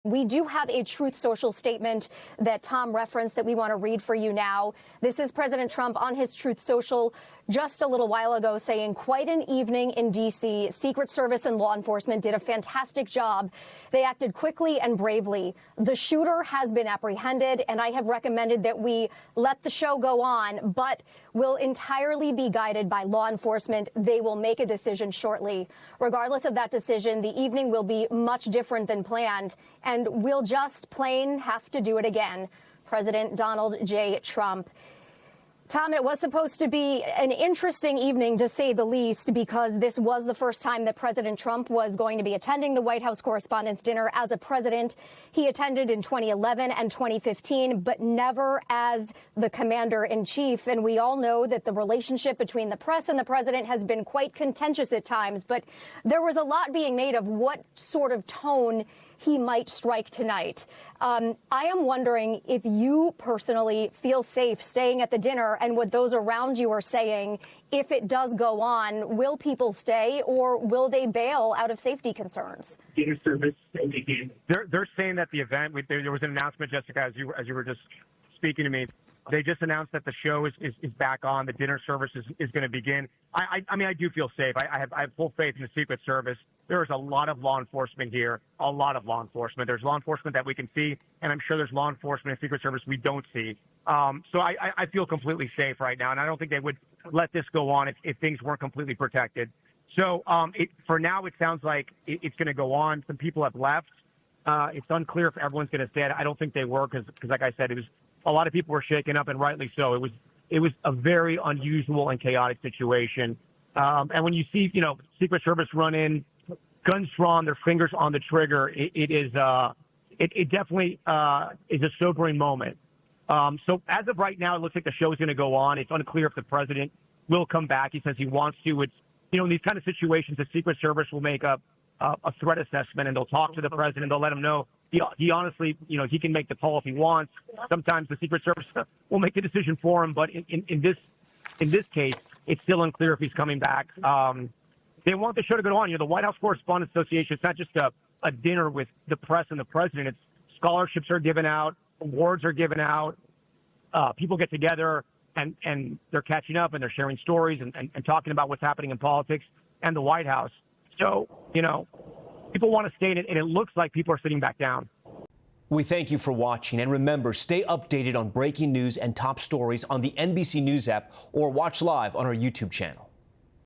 We do have a Truth Social statement that Tom referenced that we want to read for you now. This is President Trump on his Truth Social just a little while ago saying, quite an evening in D.C. Secret Service and law enforcement did a fantastic job. They acted quickly and bravely. The shooter has been apprehended, and I have recommended that we let the show go on, but will entirely be guided by law enforcement. They will make a decision shortly. Regardless of that decision, the evening will be much different than planned, and we'll just plain have to do it again. President Donald J. Trump. Tom, it was supposed to be an interesting evening, to say the least, because this was the first time that President Trump was going to be attending the White House Correspondents Dinner as a president. He attended in 2011 and 2015, but never as the commander-in-chief. And we all know that the relationship between the press and the president has been quite contentious at times. But there was a lot being made of what sort of tone he might strike tonight. I am wondering if you personally feel safe staying at the dinner and what those around you are saying. If it does go on, will people stay or will they bail out of safety concerns? Dinner service. They're saying that the event, there was an announcement, Jessica, as you were just speaking to me. They just announced that the show is back on. The dinner service is going to begin. I mean, I do feel safe. I have full faith in the Secret Service. There is a lot of law enforcement here, a lot of law enforcement. There's law enforcement that we can see, and I'm sure there's law enforcement and Secret Service we don't see. So I feel completely safe right now, and I don't think they would let this go on if things weren't completely protected. So for now, it sounds like it's going to go on. Some people have left. It's unclear if everyone's going to stay. I don't think they were because, like I said, a lot of people were shaken up, and rightly so. It was a very unusual and chaotic situation. And when you see, Secret Service run in, guns drawn, their fingers on the trigger, it definitely is a sobering moment. So as of right now, it looks like the show is going to go on. It's unclear if the president will come back. He says he wants to. It's, in these kind of situations, the Secret Service will make a threat assessment, and they'll talk to the president. They'll let him know. He honestly, he can make the call if he wants. Sometimes the Secret Service will make the decision for him, but in this case, it's still unclear if he's coming back. They want the show to go on. The White House Correspondents Association, it's not just a dinner with the press and the president. It's scholarships are given out, awards are given out. People get together and they're catching up and they're sharing stories and talking about what's happening in politics and the White House. So, people want to stay in it, and it looks like people are sitting back down. We thank you for watching, and remember, stay updated on breaking news and top stories on the NBC News app or watch live on our YouTube channel.